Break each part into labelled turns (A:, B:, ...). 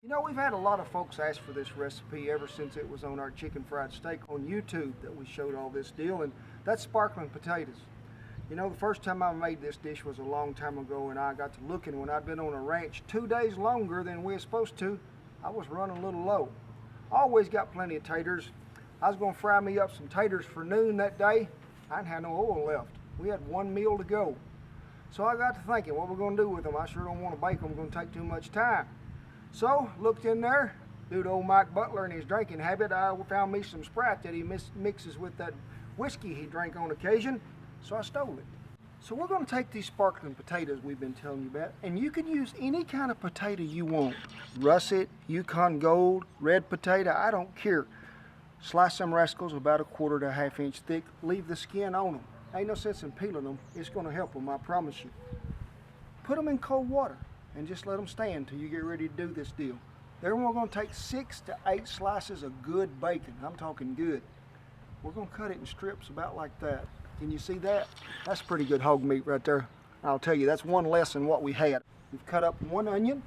A: You know, we've had a lot of folks ask for this recipe ever since it was on our chicken fried steak on YouTube that we showed all this deal, and that's sparkling potatoes. You know, the first time I made this dish was a long time ago, and I got to looking when I'd been on a ranch 2 days longer than we were supposed to. I was running a little low. Always got plenty of taters. I was going to fry me up some taters for noon that day. I didn't have no oil left. We had one meal to go. So I got to thinking, what we're going to do with them? I sure don't want to bake them. It's going to take too much time. So, looked in there, due to old Mike Butler and his drinking habit, I found me some Sprite that he mixes with that whiskey he drank on occasion, so I stole it. So we're going to take these sparkling potatoes we've been telling you about, and you can use any kind of potato you want. Russet, Yukon Gold, red potato, I don't care. Slice some rascals about 1/4 to 1/2 inch thick, leave the skin on them. Ain't no sense in peeling them, it's going to help them, I promise you. Put them in cold water and just let them stand until you get ready to do this deal. Then we're going to take 6 to 8 slices of good bacon. I'm talking good. We're going to cut it in strips about like that. Can you see that? That's pretty good hog meat right there. I'll tell you, that's one less than what we had. We've cut up 1 onion,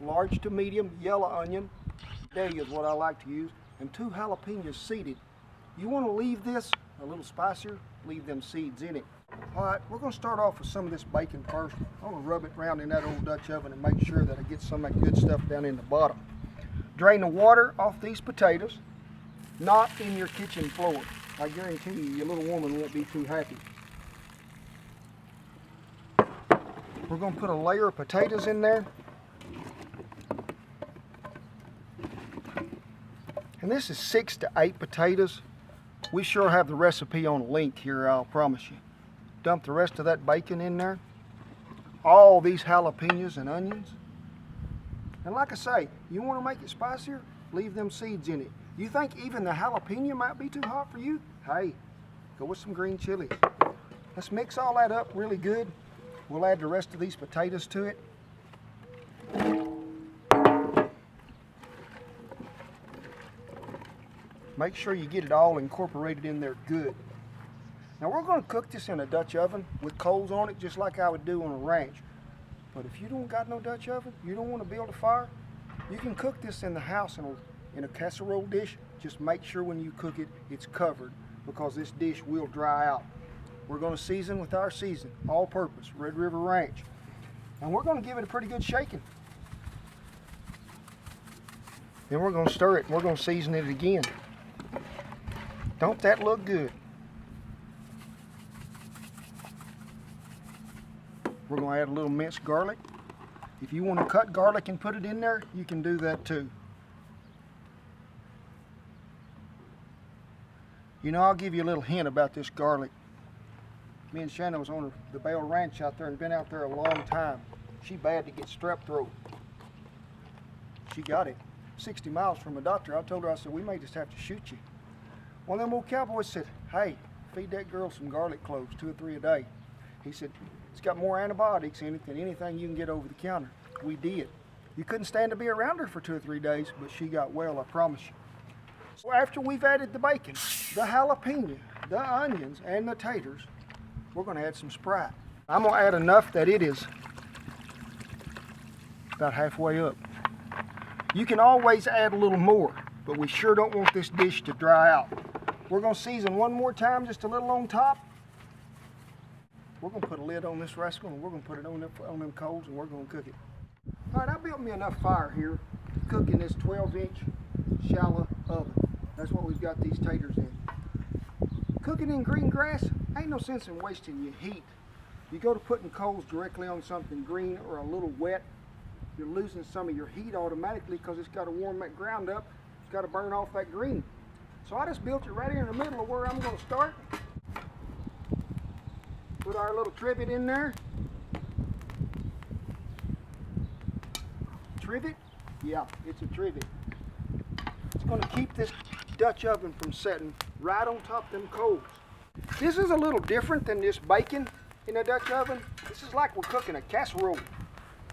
A: large to medium yellow onion, day is what I like to use, and 2 jalapenos seeded. You want to leave this a little spicier, leave them seeds in it. Alright, we're going to start off with some of this bacon first. I'm going to rub it around in that old Dutch oven and make sure that I get some of that good stuff down in the bottom. Drain the water off these potatoes, not in your kitchen floor. I guarantee you, your little woman won't be too happy. We're going to put a layer of potatoes in there. And this is 6 to 8 potatoes. We sure have the recipe on a link here, I'll promise you. Dump the rest of that bacon in there. All these jalapenos and onions. And like I say, you want to make it spicier? Leave them seeds in it. You think even the jalapeno might be too hot for you? Hey, go with some green chilies. Let's mix all that up really good. We'll add the rest of these potatoes to it. Make sure you get it all incorporated in there good. Now we're going to cook this in a Dutch oven with coals on it just like I would do on a ranch. But if you don't got no Dutch oven, you don't want to build a fire, you can cook this in the house in a casserole dish. Just make sure when you cook it, it's covered because this dish will dry out. We're going to season with our season, all purpose, Red River Ranch. And we're going to give it a pretty good shaking. Then we're going to stir it and we're going to season it again. Don't that look good? We're going to add a little minced garlic. If you want to cut garlic and put it in there, you can do that too. You know, I'll give you a little hint about this garlic. Me and Shannon was on the Bell Ranch out there and been out there a long time. She bad to get strep throat. She got it 60 miles from a doctor. I told her, I said, we may just have to shoot you. One of them old cowboys said, hey, feed that girl some garlic cloves, 2 or 3 a day. He said, it's got more antibiotics in it than anything you can get over the counter. We did. You couldn't stand to be around her for 2 or 3 days, but she got well, I promise you. So after we've added the bacon, the jalapeno, the onions, and the taters, we're going to add some Sprite. I'm going to add enough that it is about halfway up. You can always add a little more, but we sure don't want this dish to dry out. We're going to season one more time, just a little on top. We're going to put a lid on this rascal and we're going to put it on them coals and we're going to cook it. All right, I built me enough fire here to cook in this 12-inch shallow oven. That's what we've got these taters in. Cooking in green grass, ain't no sense in wasting your heat. You go to putting coals directly on something green or a little wet, you're losing some of your heat automatically because it's got to warm that ground up. It's got to burn off that green. So I just built it right here in the middle of where I'm going to start. Put our little trivet in there. Trivet? Yeah, it's a trivet. It's going to keep this Dutch oven from setting right on top of them coals. This is a little different than this bacon in a Dutch oven. This is like we're cooking a casserole.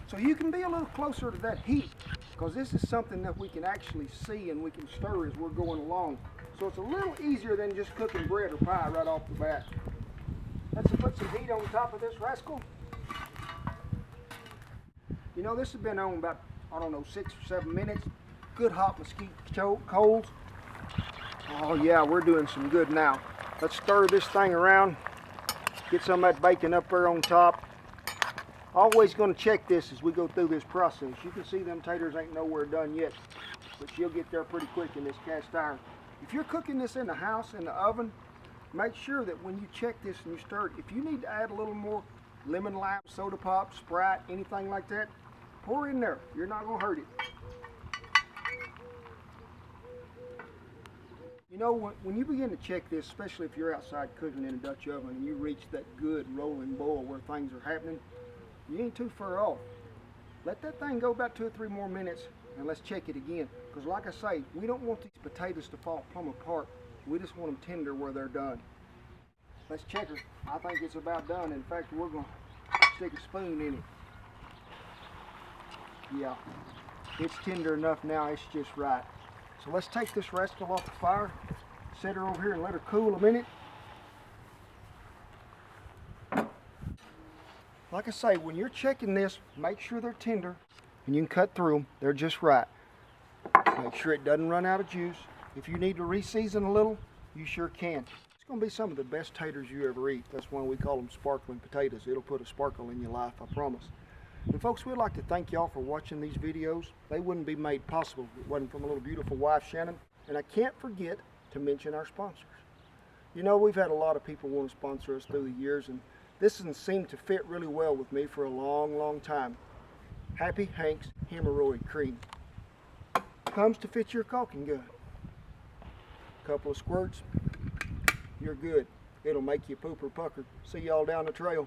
A: So you can be a little closer to that heat because this is something that we can actually see and we can stir as we're going along. So it's a little easier than just cooking bread or pie right off the bat. Let's put some heat on top of this rascal. You know, this has been on about I don't know, 6 or 7 minutes. Good hot mesquite coals. Oh yeah, we're doing some good now. Let's stir this thing around. Get some of that bacon up there on top. Always going to check this as we go through this process. You can see them taters ain't nowhere done yet, but you'll get there pretty quick in this cast iron. If you're cooking this in the house, in the oven, make sure that when you check this and you stir it, if you need to add a little more lemon, lime, soda pop, Sprite, anything like that, pour in there. You're not going to hurt it. You know, when you begin to check this, especially if you're outside cooking in a Dutch oven and you reach that good rolling boil where things are happening, you ain't too far off. Let that thing go about 2 or 3 more minutes and let's check it again. Because like I say, we don't want these potatoes to fall plumb apart. We just want them tender where they're done. Let's check her. I think it's about done. In fact, we're going to stick a spoon in it. Yeah, it's tender enough now, it's just right. So let's take this rascal off the fire, set her over here and let her cool a minute. Like I say, when you're checking this, make sure they're tender and you can cut through them. They're just right. Make sure it doesn't run out of juice. If you need to re-season a little, you sure can. It's going to be some of the best taters you ever eat. That's why we call them sparkling potatoes. It'll put a sparkle in your life, I promise. And folks, we'd like to thank y'all for watching these videos. They wouldn't be made possible if it wasn't from a little beautiful wife, Shannon. And I can't forget to mention our sponsors. You know, we've had a lot of people want to sponsor us through the years, and this has seemed to fit really well with me for a long, long time. Happy Hank's Hemorrhoid Cream. Comes to fit your caulking gun. A couple of squirts, you're good. It'll make you poop or pucker. See y'all down the trail.